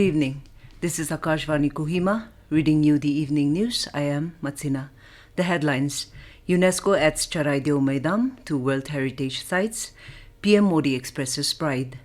evening. This is Akashvani Kohima, reading you the evening news. I am Matsina. The headlines: UNESCO adds Charaideo Maidam to World Heritage Sites. PM Modi expresses pride.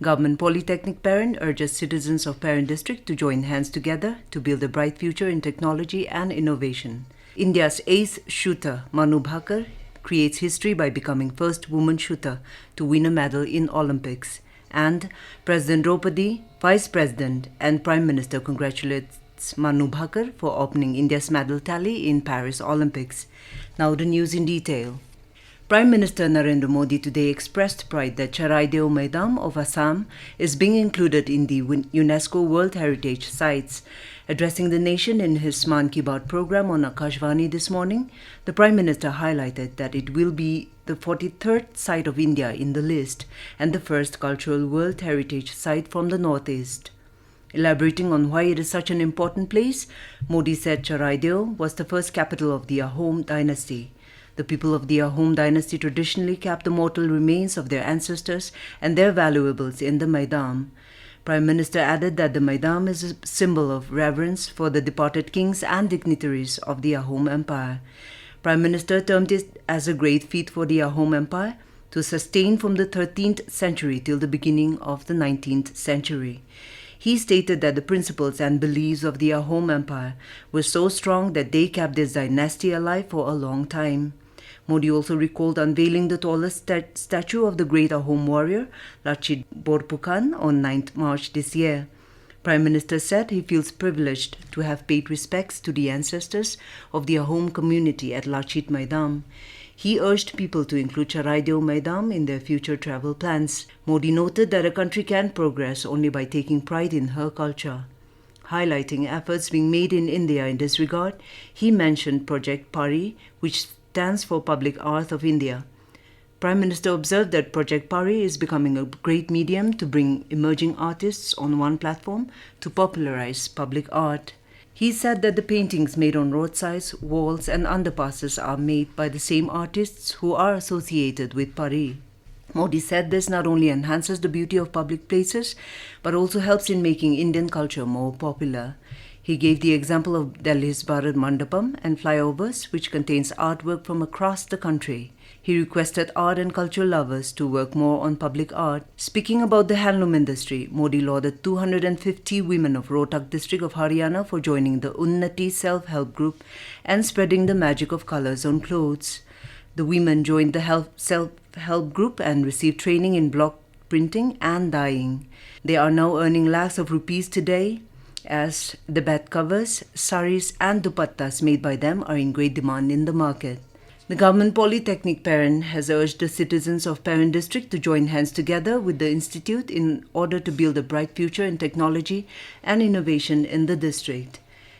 Government Polytechnic Peren urges citizens of Peren district to join hands together to build a bright future in technology and innovation. India's ace shooter Manu Bhaker creates history by becoming first woman shooter to win a medal in Olympics. And President Droupadi, Vice President and Prime Minister congratulates Manu Bhaker for opening India's medal tally in Paris Olympics. Now the news in detail. Prime Minister Narendra Modi today expressed pride that Charaideo Maidam of Assam is being included in the UNESCO World Heritage Sites. Addressing the nation in his Man Ki Baat program on Akashvani this morning, the Prime Minister highlighted that it will be the 43rd site of India in the list and the first cultural World Heritage Site from the Northeast. Elaborating on why it is such an important place, Modi said Charaideo was the first capital of the Ahom dynasty. The people of the Ahom dynasty traditionally kept the mortal remains of their ancestors and their valuables in the Maidam. Prime Minister added that the Maidam is a symbol of reverence for the departed kings and dignitaries of the Ahom Empire. Prime Minister termed it as a great feat for the Ahom Empire to sustain from the 13th century till the beginning of the 19th century. He stated that the principles and beliefs of the Ahom Empire were so strong that they kept this dynasty alive for a long time. Modi also recalled unveiling the tallest statue of the great Ahom warrior, Lachit Borphukan, on 9th March this year. Prime Minister said he feels privileged to have paid respects to the ancestors of the Ahom community at Lachit Maidam. He urged people to include Charaideo Maidam in their future travel plans. Modi noted that a country can progress only by taking pride in her culture. Highlighting efforts being made in India in this regard, he mentioned Project Pari, which stands for Public Art of India. Prime Minister observed that Project Pari is becoming a great medium to bring emerging artists on one platform to popularize public art. He said that the paintings made on roadsides, walls and underpasses are made by the same artists who are associated with Pari. Modi said this not only enhances the beauty of public places, but also helps in making Indian culture more popular. He gave the example of Delhi's Bharat Mandapam and flyovers, which contains artwork from across the country. He requested art and culture lovers to work more on public art. Speaking about the handloom industry, Modi lauded 250 women of Rohtak district of Haryana for joining the Unnati self-help group and spreading the magic of colors on clothes. The women joined the self-help group and received training in block printing and dyeing. They are now earning lakhs of rupees today, as the bed covers, saris and dupattas made by them are in great demand in the market. The Government Polytechnic Peren has urged the citizens of Peren district to join hands together with the institute in order to build a bright future in technology and innovation in the district.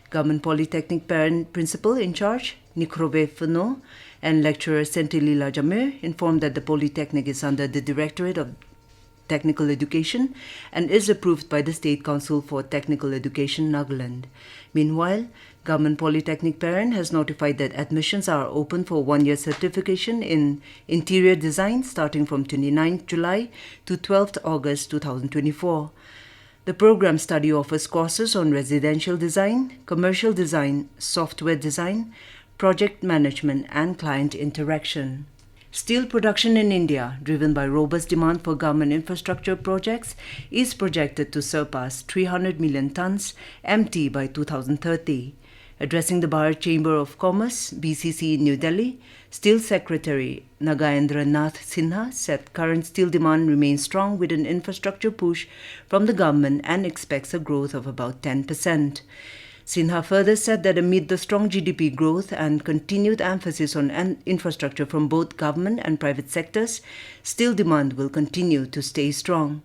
Government Polytechnic Peren Principal in charge, Nikrove Funo, and lecturer Sentilila Jamir informed that the Polytechnic is under the Directorate of Technical Education and is approved by the State Council for Technical Education, Nagaland. Meanwhile, Government Polytechnic Peren has notified that admissions are open for one-year certification in interior design starting from 29th July to 12th August 2024. The program study offers courses on residential design, commercial design, software design, project management and client interaction. Steel production in India, driven by robust demand for government infrastructure projects, is projected to surpass 300 million tons MT by 2030. Addressing the Bharat Chamber of Commerce, BCC in New Delhi, Steel Secretary Nagaendra Nath Sinha said current steel demand remains strong with an infrastructure push from the government and expects a growth of about 10%. Sinha further said that amid the strong GDP growth and continued emphasis on infrastructure from both government and private sectors, steel demand will continue to stay strong.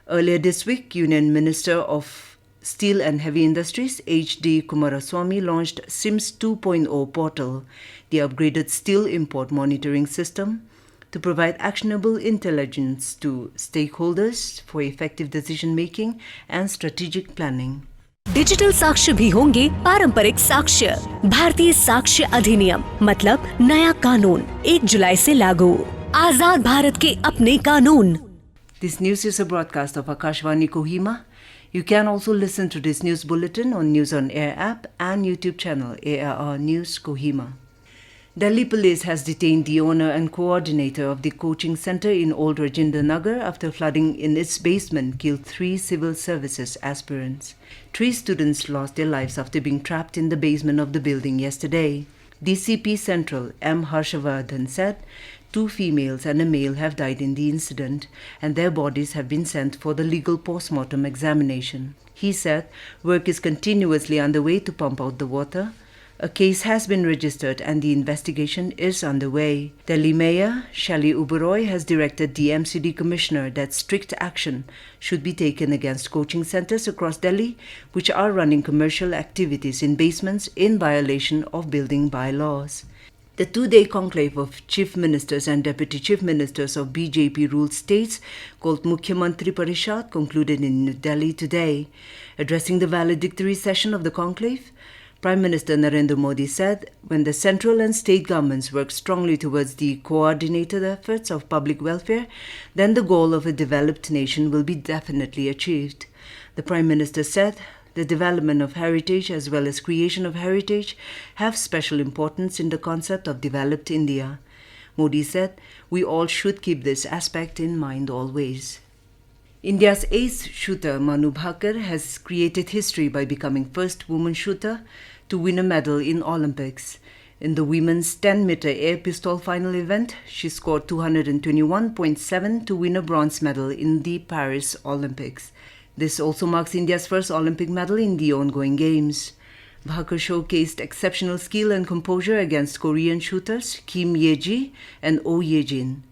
Earlier this week, Union Minister of Steel and Heavy Industries H.D. Kumaraswamy launched SIMS 2.0 portal, the upgraded steel import monitoring system, to provide actionable intelligence to stakeholders for effective decision-making and strategic planning. Digital साक्ष्य भी होंगे पारंपरिक साक्ष्य। भारतीय साक्ष्य अधिनियम मतलब नया कानून 1 जुलाई से लागू। आजाद भारत के अपने कानून। This news is a broadcast of Akashvani Kohima. You can also listen to this news bulletin on News on Air app and YouTube channel ARR News Kohima. Delhi Police has detained the owner and coordinator of the coaching center in Old Rajinder Nagar after flooding in its basement killed 3 civil services aspirants. 3 students lost their lives after being trapped in the basement of the building yesterday. DCP Central M. Harshavardhan said 2 females and a male have died in the incident and their bodies have been sent for the legal post-mortem examination. He said work is continuously underway to pump out the water. A case has been registered and the investigation is underway. Delhi Mayor Shali Uberoi has directed the MCD Commissioner that strict action should be taken against coaching centers across Delhi which are running commercial activities in basements in violation of building bylaws. The 2-day conclave of Chief Ministers and Deputy Chief Ministers of BJP-ruled states called Mukhyamantri Parishad concluded in New Delhi today. Addressing the valedictory session of the conclave, Prime Minister Narendra Modi said, when the central and state governments work strongly towards the coordinated efforts of public welfare, then the goal of a developed nation will be definitely achieved. The Prime Minister said, the development of heritage as well as creation of heritage have special importance in the concept of developed India. Modi said, we all should keep this aspect in mind always. India's ace shooter Manu Bhaker has created history by becoming first woman shooter to win a medal in Olympics. In the women's 10-meter air pistol final event, she scored 221.7 to win a bronze medal in the Paris Olympics. This also marks India's first Olympic medal in the ongoing games. Bhaker showcased exceptional skill and composure against Korean shooters Kim Ye-ji and Oh Ye-jin.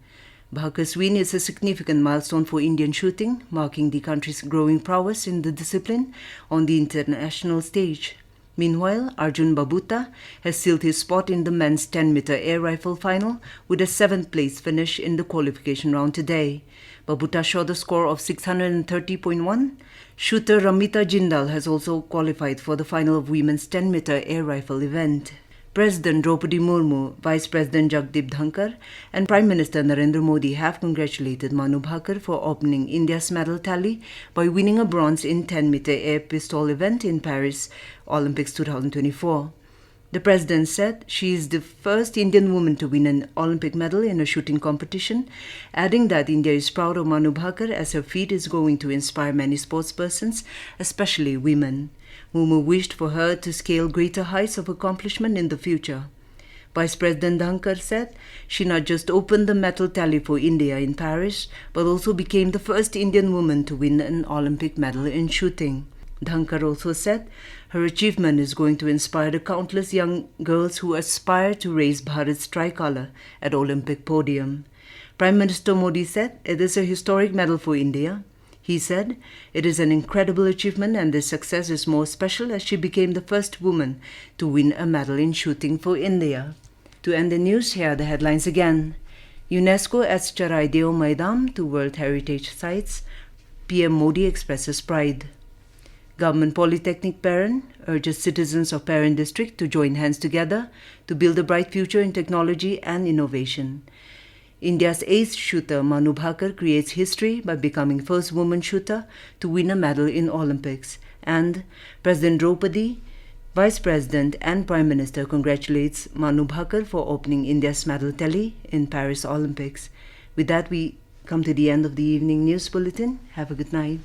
Bhaker's win is a significant milestone for Indian shooting, marking the country's growing prowess in the discipline on the international stage. Meanwhile, Arjun Babuta has sealed his spot in the men's 10-meter air rifle final with a 7th-place finish in the qualification round today. Babuta shot a score of 630.1. Shooter Ramita Jindal has also qualified for the final of women's 10-meter air rifle event. President Droupadi Murmu, Vice President Jagdeep Dhankar and Prime Minister Narendra Modi have congratulated Manu Bhaker for opening India's medal tally by winning a bronze in 10-meter air pistol event in Paris Olympics 2024. The President said she is the first Indian woman to win an Olympic medal in a shooting competition, adding that India is proud of Manu Bhaker as her feat is going to inspire many sportspersons, especially women. Murmu wished for her to scale greater heights of accomplishment in the future. Vice President Dhankar said she not just opened the medal tally for India in Paris, but also became the first Indian woman to win an Olympic medal in shooting. Dhankar also said her achievement is going to inspire the countless young girls who aspire to raise Bharat's tricolour at Olympic podium. Prime Minister Modi said it is a historic medal for India. He said, it is an incredible achievement and this success is more special as she became the first woman to win a medal in shooting for India. To end the news, here are the headlines again. UNESCO adds Charaideo Maidam to World Heritage Sites. PM Modi expresses pride. Government Polytechnic Peren urges citizens of Peren district to join hands together to build a bright future in technology and innovation. India's ace shooter Manu Bhaker creates history by becoming first woman shooter to win a medal in Olympics. And President Droupadi, Vice President and Prime Minister congratulates Manu Bhaker for opening India's medal tally in Paris Olympics. With that, we come to the end of the evening news bulletin. Have a good night.